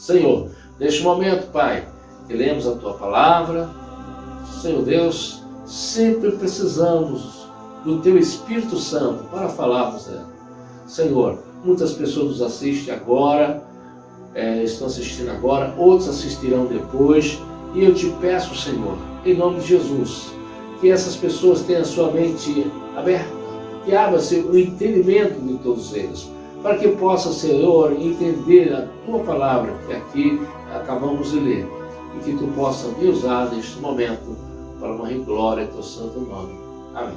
Senhor, neste momento, Pai, que lemos a Tua palavra, Senhor Deus, sempre precisamos do Teu Espírito Santo para falarmos dela. Senhor, muitas pessoas nos assistem agora, estão assistindo agora, outros assistirão depois, e eu te peço, Senhor, em nome de Jesus, que essas pessoas tenham a sua mente aberta, que abra-se o entendimento de todos eles, para que possa, Senhor, entender a Tua palavra que aqui acabamos de ler, e que Tu possa me usar neste momento para honra e glória do Teu santo nome. Amém.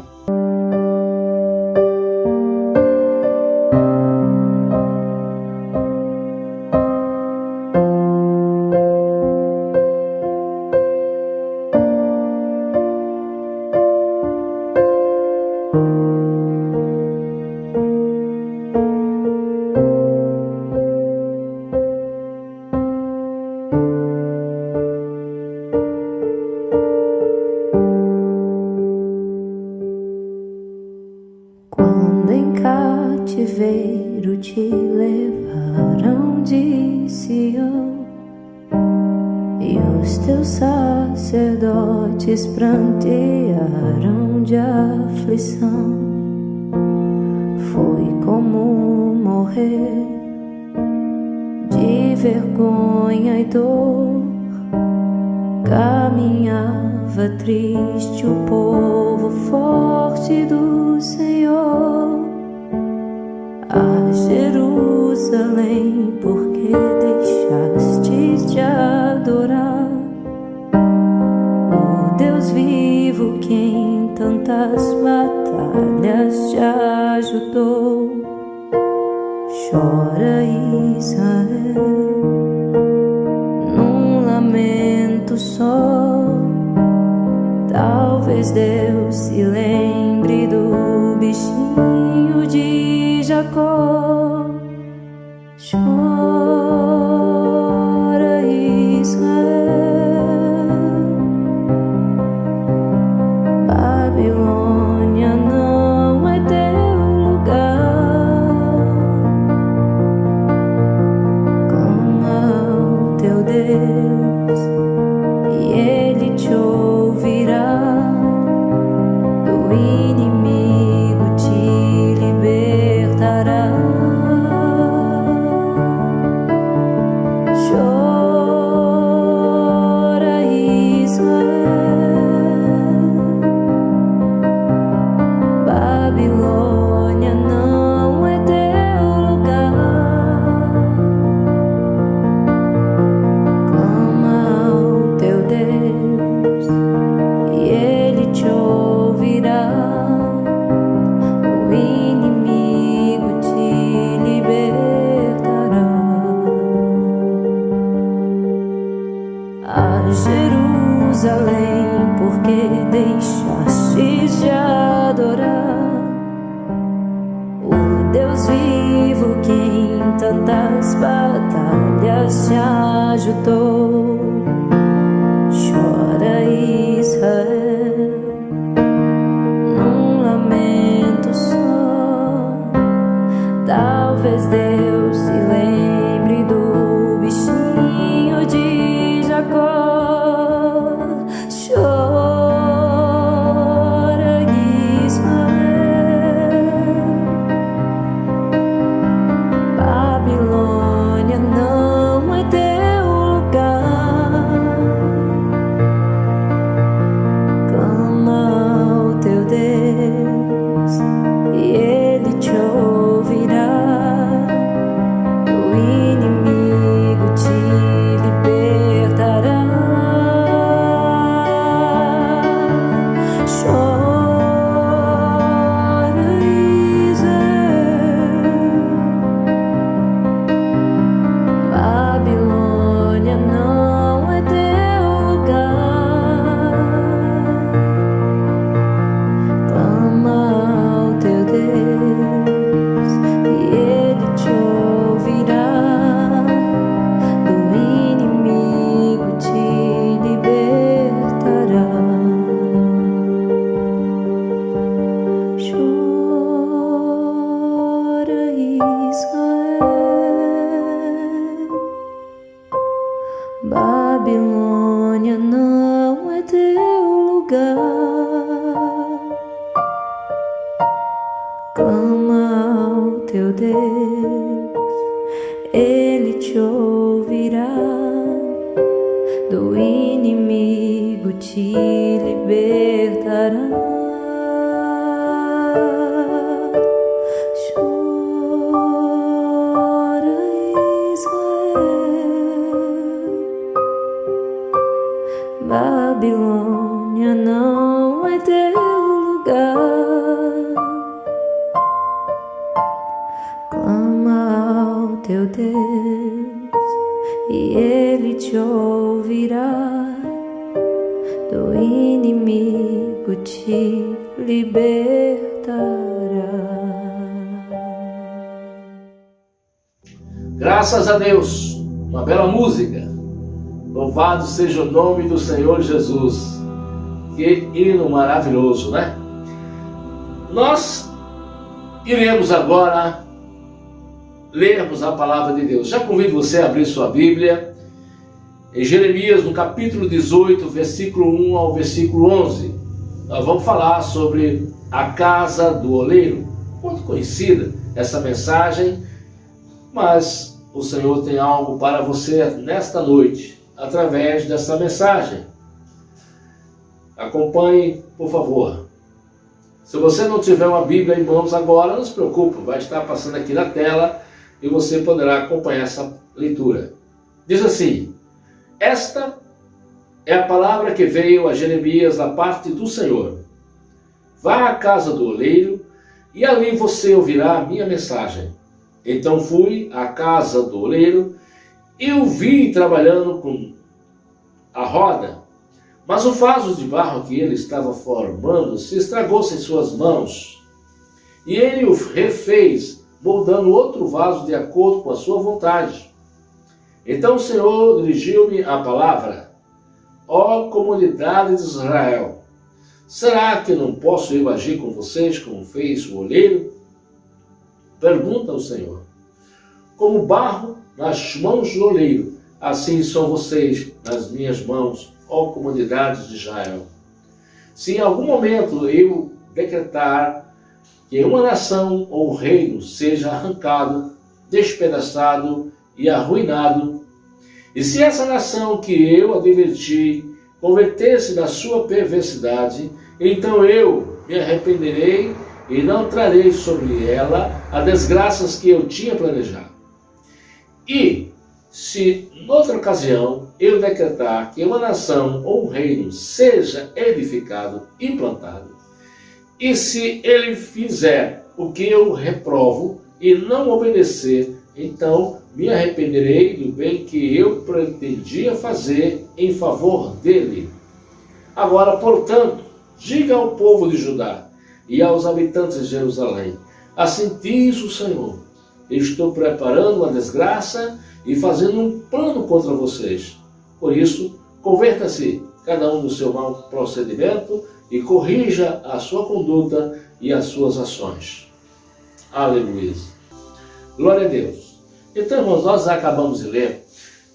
Cativeiro te levarão de Sião, e os teus sacerdotes prantearão de aflição. Foi como morrer de vergonha e dor, caminhava triste o povo forte do Senhor. A Jerusalém, porque deixastes de adorar o Deus vivo que em tantas batalhas te ajudou. Chora Israel num lamento só, talvez Deus se lembre do bichinho de Jacó. Chora Israel, Babilônia não é teu lugar. Clama ao teu Deus e Ele te ouvirá. Do inimigo te libertará. Chora Israel, Babilônia não é teu lugar. Clama ao teu Deus e Ele te ouvirá. O inimigo te libertará. A Jerusalém, porque deixastes de adorar o Deus vivo que em tantas batalhas te ajudou. Chora Israel num lamento só, talvez Deus se lembre do bichinho de Jacó. Chora Israel, Babilônia não é teu lugar. Clama ao teu Deus e Ele te ouvirá. teu Deus, Ele te ouvirá, do inimigo te libertará. Chora, Israel, Babilônia não é teu lugar. Clama ao teu Deus e Ele te ouvirá, do inimigo te libertará. Graças a Deus, uma bela música. Louvado seja o nome do Senhor Jesus. Que hino maravilhoso, né? Nós iremos agora lermos a palavra de Deus. Já convido você a abrir sua Bíblia em Jeremias, no capítulo 18, versículo 1 ao versículo 11. Nós vamos falar sobre a casa do oleiro. Muito conhecida essa mensagem, mas o Senhor tem algo para você nesta noite, através dessa mensagem. Acompanhe, por favor. Se você não tiver uma Bíblia em mãos agora, não se preocupe, vai estar passando aqui na tela e você poderá acompanhar essa leitura. Diz assim: esta é a palavra que veio a Jeremias da parte do Senhor. Vá à casa do oleiro e ali você ouvirá a minha mensagem. Então fui à casa do oleiro e o vi trabalhando com a roda, mas o vaso de barro que ele estava formando se estragou-se em suas mãos. E ele o refez, moldando outro vaso de acordo com a sua vontade. Então o Senhor dirigiu-me a palavra: ó comunidade de Israel, será que não posso eu agir com vocês como fez o oleiro? Pergunta o Senhor. Como barro nas mãos do oleiro, assim são vocês nas minhas mãos, ó comunidade de Israel. Se em algum momento eu decretar que uma nação ou reino seja arrancado, despedaçado e arruinado, e se essa nação que eu adverti converter-se da sua perversidade, então eu me arrependerei e não trarei sobre ela as desgraças que eu tinha planejado. E se, noutra ocasião, eu decretar que uma nação ou um reino seja edificado e plantado, e se ele fizer o que eu reprovo e não obedecer, então me arrependerei do bem que eu pretendia fazer em favor dele. Agora, portanto, diga ao povo de Judá e aos habitantes de Jerusalém: assim diz o Senhor, estou preparando uma desgraça e fazendo um plano contra vocês. Por isso, converta-se cada um do seu mau procedimento e corrija a sua conduta e as suas ações. Aleluia. Glória a Deus. Então, irmãos, nós acabamos de ler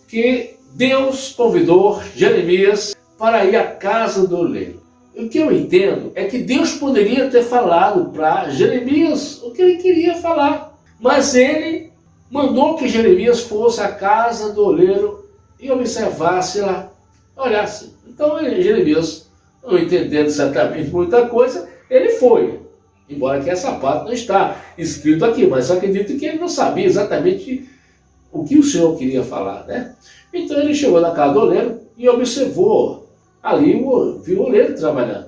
que Deus convidou Jeremias para ir à casa do oleiro. O que eu entendo é que Deus poderia ter falado para Jeremias o que ele queria falar, mas ele mandou que Jeremias fosse à casa do oleiro e observasse lá, olhasse. Então Jeremias, não entendendo exatamente muita coisa, ele foi. Embora que essa parte não está escrito aqui, mas eu acredito que ele não sabia exatamente o que o Senhor queria falar, né? Então ele chegou na casa do oleiro e observou ali, viu o oleiro trabalhando.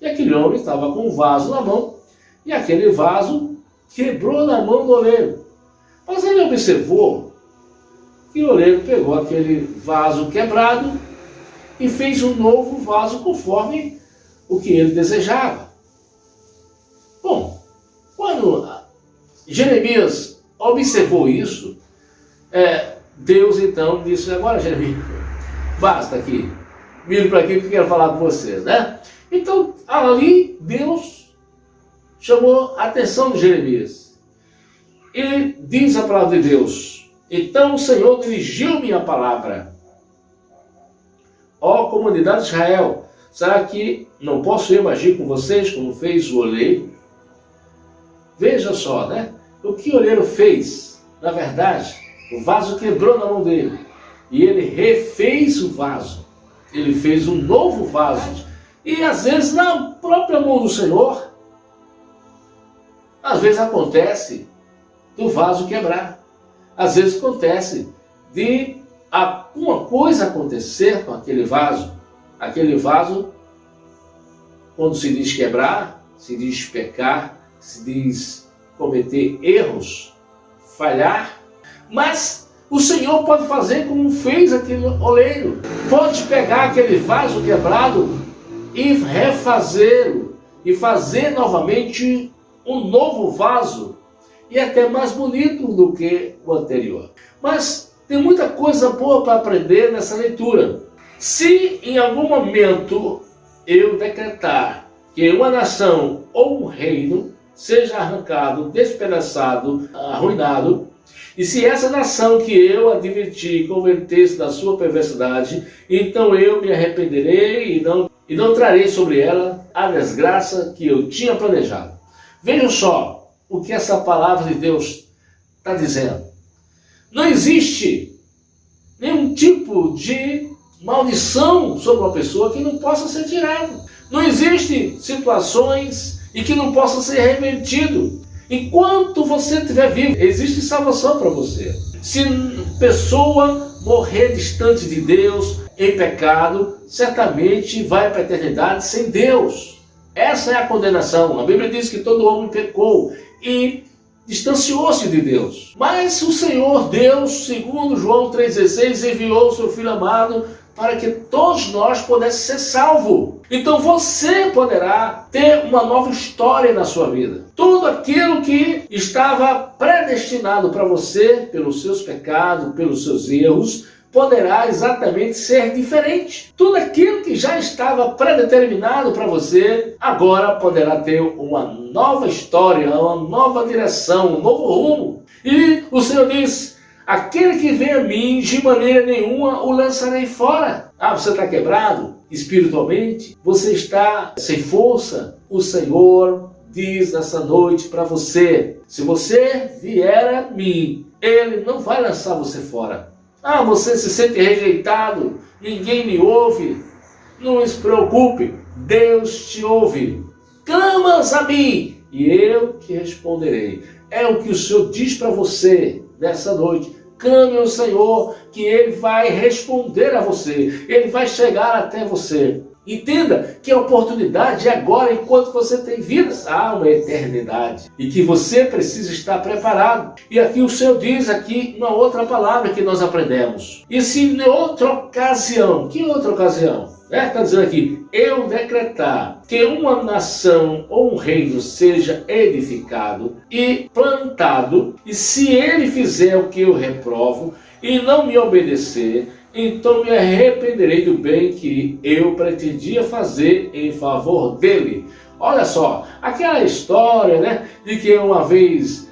E aquele homem estava com um vaso na mão, e aquele vaso quebrou na mão do oleiro. Mas ele observou que o oleiro pegou aquele vaso quebrado e fez um novo vaso conforme o que ele desejava. Bom, quando Jeremias observou isso, Deus então disse: agora, Jeremias, basta aqui, vire para aqui que eu quero falar com vocês, né? Então, ali, Deus chamou a atenção de Jeremias. E diz a palavra de Deus: então o Senhor dirigiu-me a palavra. Ó comunidade de Israel, será que não posso eu agir com vocês como fez o oleiro? Veja só, né? O que o oleiro fez, na verdade, o vaso quebrou na mão dele. E ele refez o vaso. Ele fez um novo vaso. E às vezes na própria mão do Senhor, às vezes acontece do vaso quebrar. Às vezes acontece de alguma coisa acontecer com aquele vaso. Aquele vaso, quando se diz quebrar, se diz pecar, se diz cometer erros, falhar. Mas o Senhor pode fazer como fez aquele oleiro. Pode pegar aquele vaso quebrado e refazê-lo. E fazer novamente um novo vaso. E até mais bonito do que o anterior. Mas tem muita coisa boa para aprender nessa leitura. Se em algum momento eu decretar que uma nação ou um reino seja arrancado, despedaçado, arruinado, e se essa nação que eu adverti converter-se da sua perversidade, então eu me arrependerei e não trarei sobre ela a desgraça que eu tinha planejado. Vejam só o que essa palavra de Deus está dizendo. Não existe nenhum tipo de maldição sobre uma pessoa que não possa ser tirada. Não existem situações em que não possa ser revertido. Enquanto você estiver vivo, existe salvação para você. Se pessoa morrer distante de Deus, em pecado, certamente vai para a eternidade sem Deus. Essa é a condenação. A Bíblia diz que todo homem pecou e distanciou-se de Deus. Mas o Senhor Deus, segundo João 3,16, enviou o seu Filho amado para que todos nós pudéssemos ser salvos. Então você poderá ter uma nova história na sua vida. Tudo aquilo que estava predestinado para você, pelos seus pecados, pelos seus erros, poderá exatamente ser diferente. Tudo aquilo que já estava predeterminado para você, agora poderá ter uma nova história, uma nova direção, um novo rumo. E o Senhor diz: aquele que vem a mim, de maneira nenhuma o lançarei fora. Ah, você está quebrado espiritualmente? Você está sem força? O Senhor diz nessa noite para você: se você vier a mim, Ele não vai lançar você fora. Ah, você se sente rejeitado, ninguém me ouve. Não se preocupe, Deus te ouve. Clamas a mim e eu te responderei. É o que o Senhor diz para você nessa noite. Clame ao Senhor, que Ele vai responder a você. Ele vai chegar até você. Entenda que a oportunidade é agora, enquanto você tem vida. Há uma eternidade e que você precisa estar preparado. E aqui o Senhor diz aqui uma outra palavra que nós aprendemos. E se em outra ocasião, que outra ocasião? Está dizendo aqui: eu decretar que uma nação ou um reino seja edificado e plantado, e se ele fizer o que eu reprovo e não me obedecer, então me arrependerei do bem que eu pretendia fazer em favor dele. Olha só, aquela história, de que uma vez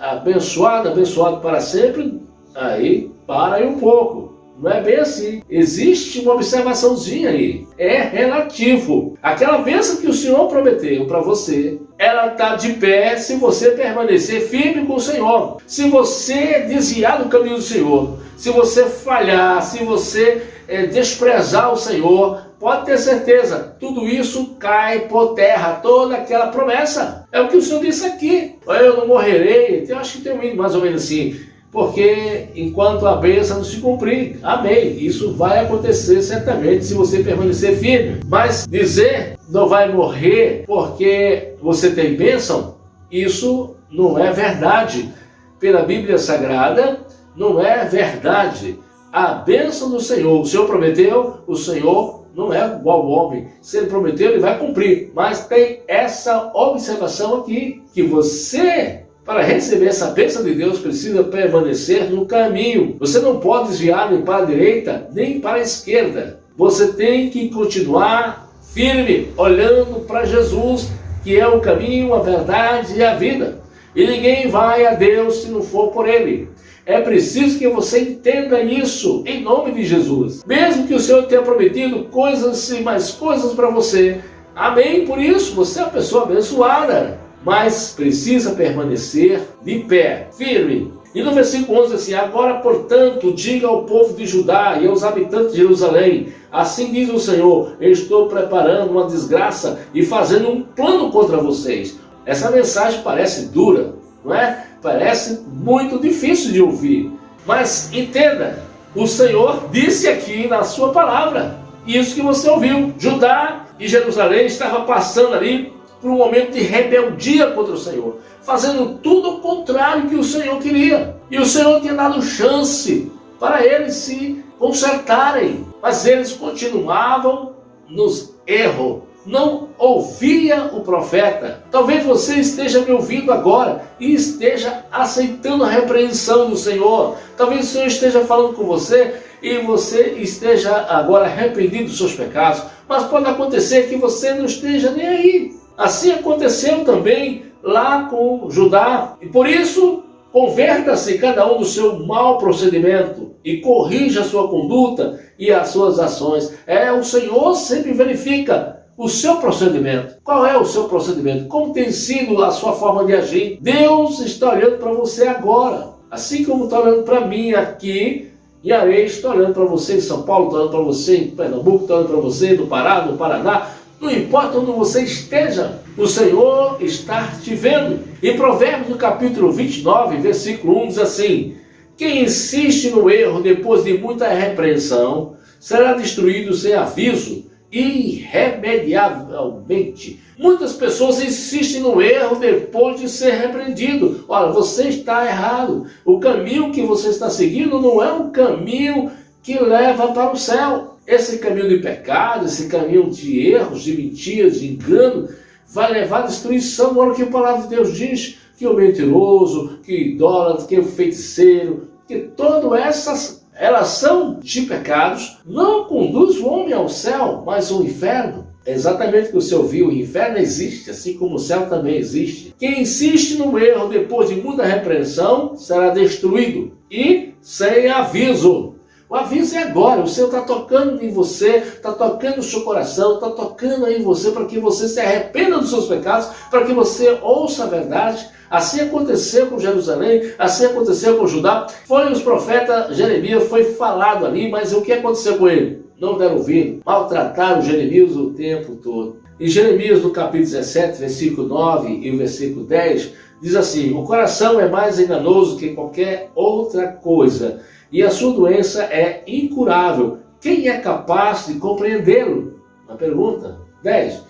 abençoado para sempre, aí para aí um pouco. Não é bem assim. Existe uma observaçãozinha aí. É relativo. Aquela bênção que o Senhor prometeu para você, ela está de pé se você permanecer firme com o Senhor. Se você desviar do caminho do Senhor, se você falhar, se você desprezar o Senhor, pode ter certeza, tudo isso cai por terra, toda aquela promessa. É o que o Senhor disse aqui. Eu não morrerei. Eu acho que tem um mais ou menos assim. Porque enquanto a bênção não se cumprir, amém, isso vai acontecer certamente se você permanecer firme. Mas dizer não vai morrer porque você tem bênção, isso não é verdade. Pela Bíblia Sagrada, não é verdade. A bênção do Senhor, o Senhor prometeu, o Senhor não é igual ao homem. Se Ele prometeu, Ele vai cumprir. Mas tem essa observação aqui, que você, para receber essa bênção de Deus, precisa permanecer no caminho. Você não pode desviar nem para a direita, nem para a esquerda. Você tem que continuar firme, olhando para Jesus, que é o caminho, a verdade e a vida. E ninguém vai a Deus se não for por Ele. É preciso que você entenda isso, em nome de Jesus. Mesmo que o Senhor tenha prometido coisas e mais coisas para você. Amém? Por isso, você é uma pessoa abençoada. mas precisa permanecer de pé, firme. E no versículo 11 assim: agora, portanto, diga ao povo de Judá e aos habitantes de Jerusalém, assim diz o Senhor, eu estou preparando uma desgraça e fazendo um plano contra vocês. Essa mensagem parece dura, não é? Parece muito difícil de ouvir. Mas entenda, o Senhor disse aqui na sua palavra, isso que você ouviu. Judá e Jerusalém estavam passando ali por um momento de rebeldia contra o Senhor, fazendo tudo o contrário que o Senhor queria. E o Senhor tinha dado chance para eles se consertarem, mas eles continuavam nos erros, não ouvia o profeta. Talvez você esteja me ouvindo agora e esteja aceitando a repreensão do Senhor. Talvez o Senhor esteja falando com você e você esteja agora arrependido dos seus pecados, mas pode acontecer que você não esteja nem aí. Assim aconteceu também lá com Judá. E por isso, converta-se cada um do seu mau procedimento e corrija a sua conduta e as suas ações. O Senhor sempre verifica o seu procedimento. Qual é o seu procedimento? Como tem sido a sua forma de agir? Deus está olhando para você agora. Assim como está olhando para mim aqui em Areia, está olhando para você em São Paulo, está olhando para você em Pernambuco, está olhando para você no Pará, no Paraná. Não importa onde você esteja, o Senhor está te vendo. Em Provérbios, no capítulo 29, versículo 1, diz assim: quem insiste no erro depois de muita repreensão será destruído sem aviso, irremediavelmente. Muitas pessoas insistem no erro depois de ser repreendido. Olha, você está errado. O caminho que você está seguindo não é um caminho que leva para o céu. Esse caminho de pecado, esse caminho de erros, de mentiras, de engano, vai levar à destruição. Olha o que a palavra de Deus diz, que o mentiroso, que o idólatra, que o feiticeiro, que todas essas relação de pecados não conduz o homem ao céu, mas ao inferno. É exatamente o que você ouviu, o inferno existe, assim como o céu também existe. Quem insiste no erro depois de muita repreensão será destruído e sem aviso. O aviso é agora, o Senhor está tocando em você, está tocando no seu coração, está tocando em você para que você se arrependa dos seus pecados, para que você ouça a verdade. Assim aconteceu com Jerusalém, assim aconteceu com Judá. Foi os profetas Jeremias, foi falado ali, mas o que aconteceu com ele? Não deram ouvido, maltrataram Jeremias o tempo todo. Em Jeremias, no capítulo 17, versículo 9 e o versículo 10, diz assim: o coração é mais enganoso que qualquer outra coisa, e a sua doença é incurável. Quem é capaz de compreendê-lo? Uma pergunta. 10.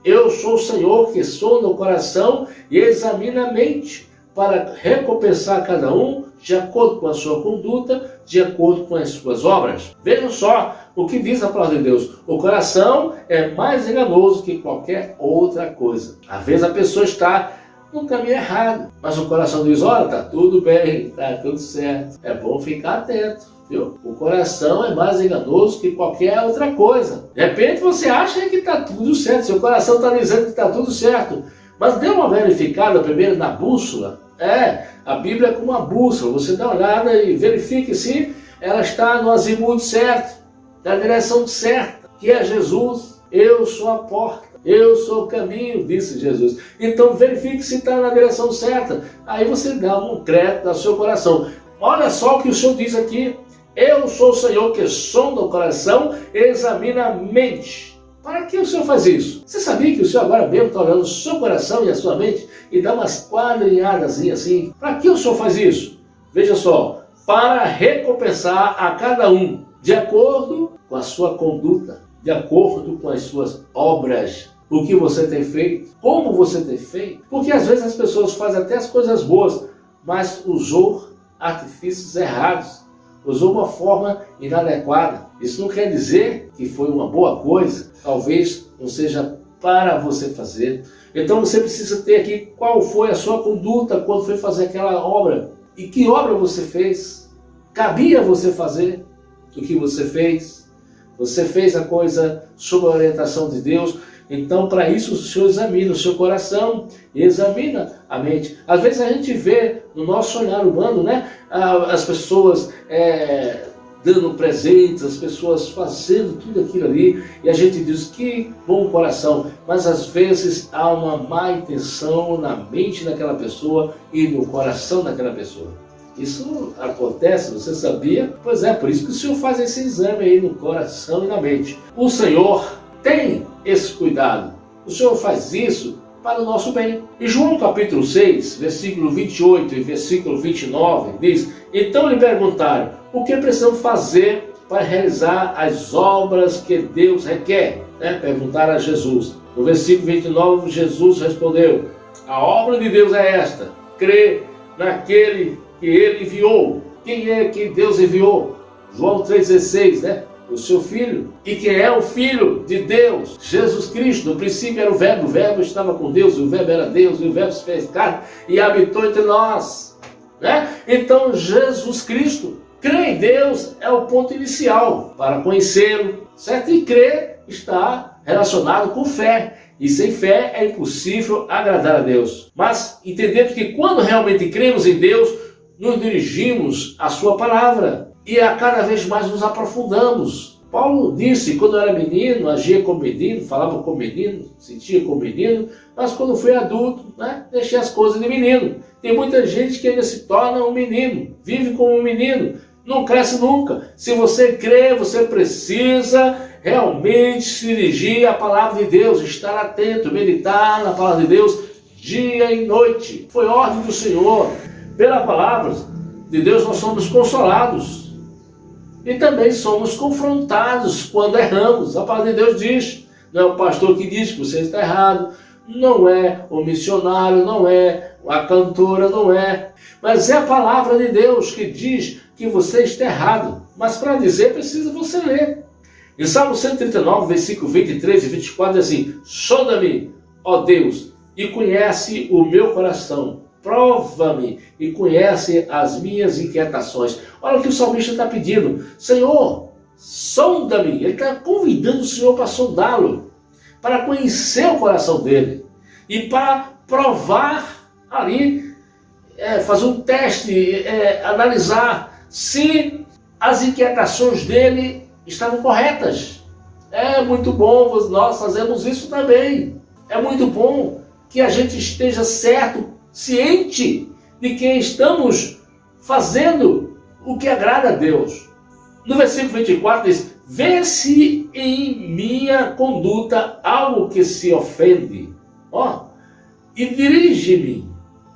Eu sou o Senhor que sonda o coração e examina a mente, para recompensar cada um de acordo com a sua conduta, de acordo com as suas obras. Vejam só o que diz a palavra de Deus. O coração é mais enganoso que qualquer outra coisa. Às vezes a pessoa está no caminho errado, mas o coração diz: olha, está tudo bem, está tudo certo. É bom ficar atento, viu? O coração é mais enganoso que qualquer outra coisa. De repente você acha que está tudo certo, seu coração está dizendo que está tudo certo, mas dê uma verificada primeiro na bússola. A Bíblia é como uma bússola, você dá uma olhada e verifique se ela está no azimuth certo, na direção certa, que é Jesus. Eu sou a porta, eu sou o caminho, disse Jesus. Então verifique se está na direção certa. Aí você dá um crédito ao seu coração. Olha só o que o Senhor diz aqui: eu sou o Senhor que sonda o coração e examina a mente. Para que o Senhor faz isso? Você sabia que o Senhor agora mesmo está olhando o seu coração e a sua mente e dá umas quadrinhadas assim? Para que o Senhor faz isso? Veja só: para recompensar a cada um de acordo com a sua conduta, de acordo com as suas obras. O que você tem feito, como você tem feito. Porque às vezes as pessoas fazem até as coisas boas, mas usou artifícios errados, usou uma forma inadequada. Isso não quer dizer que foi uma boa coisa, talvez não seja para você fazer. Então você precisa ter aqui qual foi a sua conduta quando foi fazer aquela obra. E que obra você fez? Cabia você fazer o que você fez? Você fez a coisa sob a orientação de Deus? Então, para isso, o Senhor examina o seu coração e examina a mente. Às vezes a gente vê no nosso olhar humano, né, as pessoas dando presentes, as pessoas fazendo tudo aquilo ali, e a gente diz que bom coração, mas às vezes há uma má intenção na mente daquela pessoa e no coração daquela pessoa. Isso acontece, você sabia? Pois é, por isso que o Senhor faz esse exame aí no coração e na mente. O Senhor tem esse cuidado, o Senhor faz isso para o nosso bem. Em João capítulo 6, versículo 28 e versículo 29, diz: então lhe perguntaram, o que precisamos fazer para realizar as obras que Deus requer? Perguntaram a Jesus. No versículo 29, Jesus respondeu: a obra de Deus é esta, crer naquele que Ele enviou. Quem é que Deus enviou? João 3,16, o seu Filho. E quem é o Filho de Deus? Jesus Cristo. No princípio era o Verbo estava com Deus, e o Verbo era Deus, e o Verbo se fez carne e habitou entre nós. Então Jesus Cristo, crer em Deus é o ponto inicial para conhecê-lo, certo? E crer está relacionado com fé, e sem fé é impossível agradar a Deus. Mas entendemos que quando realmente cremos em Deus, nos dirigimos à sua palavra e a cada vez mais nos aprofundamos. Paulo disse: quando eu era menino, agia como menino, falava como menino, sentia como menino, mas quando fui adulto, deixei as coisas de menino. Tem muita gente que ainda se torna um menino, vive como um menino, não cresce nunca. Se você crê, você precisa realmente se dirigir à palavra de Deus, estar atento, meditar na palavra de Deus dia e noite. Foi ordem do Senhor. Pela palavra de Deus nós somos consolados e também somos confrontados quando erramos. A palavra de Deus diz, não é o pastor que diz que você está errado, não é o missionário, não é a cantora, não é, mas é a palavra de Deus que diz que você está errado. Mas para dizer precisa você ler. Em Salmo 139, versículo 23 e 24 diz assim: sonda-me, ó Deus, e conhece o meu coração. Prova-me e conhece as minhas inquietações. Olha o que o salmista está pedindo. Senhor, sonda-me. Ele está convidando o Senhor para sondá-lo, para conhecer o coração dele e para provar ali, fazer um teste, analisar se as inquietações dele estavam corretas. É muito bom nós fazemos isso também. É muito bom que a gente esteja certo, ciente de que estamos fazendo o que agrada a Deus. No versículo 24 diz: vê se em minha conduta algo que se ofende, e dirige-me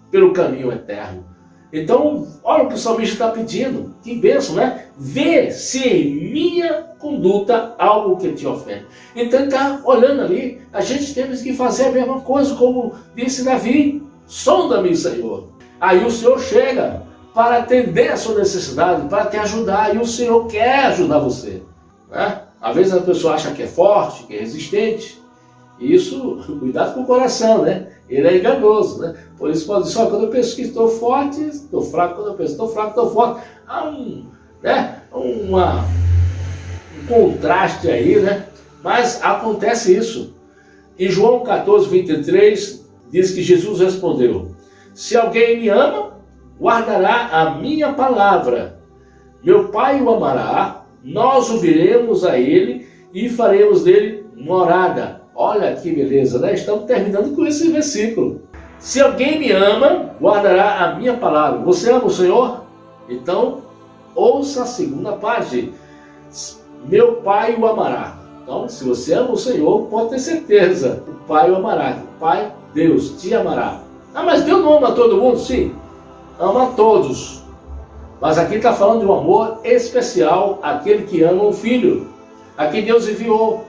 pelo caminho eterno. Então, olha o que o salmista está pedindo. Que bênção, Vê se em minha conduta algo que te ofende. Então ele está olhando ali. A gente temos que fazer a mesma coisa, como disse Davi: sonda-me, Senhor. Aí o Senhor chega para atender a sua necessidade, para te ajudar, e o Senhor quer ajudar você. Às vezes a pessoa acha que é forte, que é resistente. Isso, cuidado com o coração, Ele é enganoso, Por isso pode dizer: quando eu penso que estou forte, estou fraco. Quando eu penso que estou fraco, estou forte. Há um contraste aí, Mas acontece isso. Em João 14, 23, diz que Jesus respondeu: se alguém me ama, guardará a minha palavra. Meu Pai o amará, nós o viremos a ele e faremos dele morada. Olha que beleza, Estamos terminando com esse versículo. Se alguém me ama, guardará a minha palavra. Você ama o Senhor? Então, ouça a segunda parte. Meu Pai o amará. Então, se você ama o Senhor, pode ter certeza, o Pai o amará. O Pai, Deus, te amará. Mas Deus não ama todo mundo? Sim, ama a todos. Mas aqui está falando de um amor especial àquele que ama o Filho, a quem Deus enviou,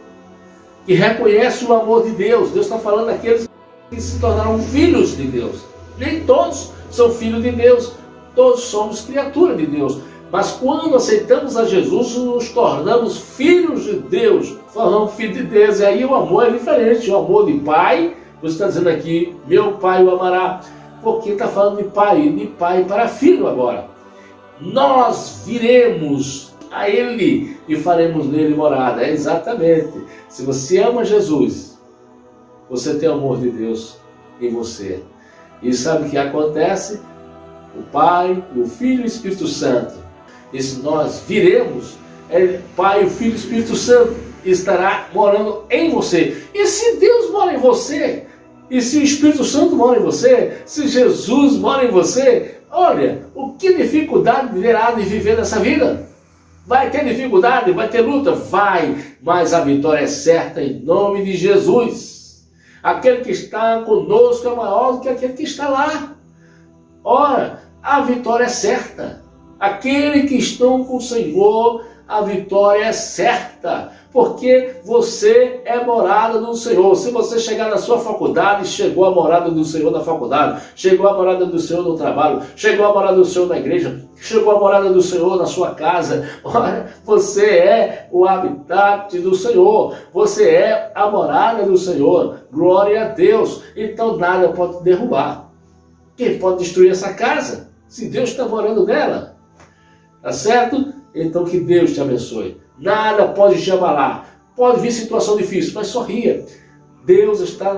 que reconhece o amor de Deus. Deus está falando daqueles que se tornaram filhos de Deus. Nem todos são filhos de Deus, todos somos criaturas de Deus. Mas quando aceitamos a Jesus, nos tornamos filhos de Deus, falamos filho de Deus, e aí o amor é diferente. O amor de pai, você está dizendo aqui: meu Pai o amará, porque está falando de pai para filho agora. Nós viremos a Ele e faremos nele morada. Exatamente. Se você ama Jesus, você tem o amor de Deus em você. E sabe o que acontece? O Pai, o Filho e o Espírito Santo, E se nós viremos, Pai, o Filho e o Espírito Santo estará morando em você. E se Deus mora em você, e se o Espírito Santo mora em você, se Jesus mora em você, olha, o que dificuldade terá de viver nessa vida? Vai ter dificuldade, vai ter luta? Vai, mas a vitória é certa em nome de Jesus. Aquele que está conosco é maior do que aquele que está lá. Ora, a vitória é certa. Aquele que estão com o Senhor, a vitória é certa, porque você é morada do Senhor. Se você chegar na sua faculdade, chegou a morada do Senhor na faculdade, chegou a morada do Senhor no trabalho, chegou a morada do Senhor na igreja, chegou a morada do Senhor na sua casa. Ora, você é o habitat do Senhor, você é a morada do Senhor. Glória a Deus. Então nada pode te derrubar. Quem pode destruir essa casa? Se Deus está morando nela. Tá certo? Então que Deus te abençoe. Nada pode te abalar. Pode vir situação difícil, mas sorria. Deus está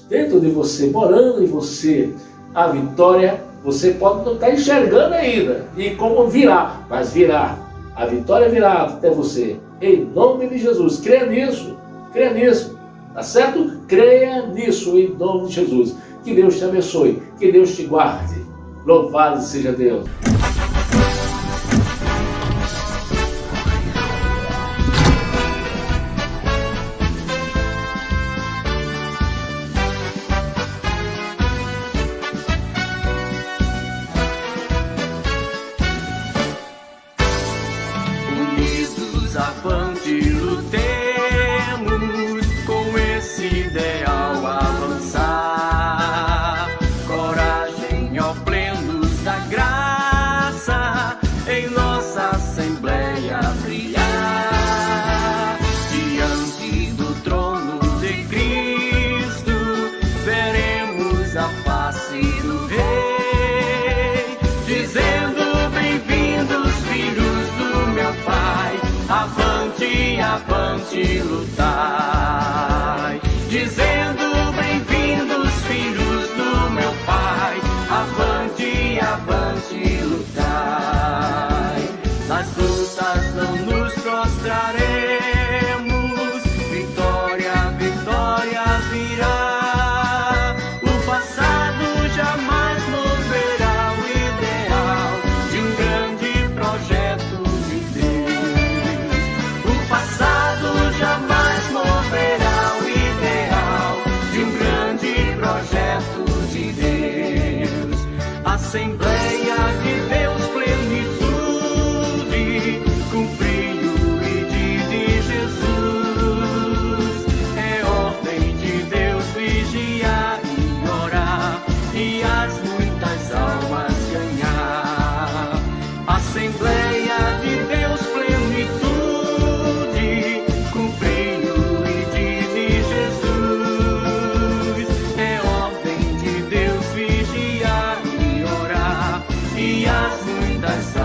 dentro de você, morando em você. A vitória, você pode não estar enxergando ainda. E como virá, mas virá. A vitória virá até você. Em nome de Jesus. Creia nisso. Creia nisso. Tá certo? Creia nisso em nome de Jesus. Que Deus te abençoe. Que Deus te guarde. Louvado seja Deus. Avante, lutemos com esse ideal avançar. Coragem, ó plenos da graça, em nossa assembleia brilhar. Diante do trono de Cristo, veremos a face do Rei, dizendo: bem-vindos, filhos do meu Pai. Avante, avante, lutai, dizendo: bem-vindos, filhos do meu Pai. Avante, avante, lutai. Nas lutas não nos prostraremos, vitória, vitória virá. O passado jamais moverá o ideal de um grande projeto de Deus. O passado jamais moverá o ideal de um grande projeto de Deus. Assembleia de Deus, plenitude, cumprir o ID de Jesus. É ordem de Deus vigiar e orar e as muitas almas ganhar. Assembleia de Deus, plenitude, cumprir o ID de Jesus. É ordem de Deus vigiar e orar e as muitas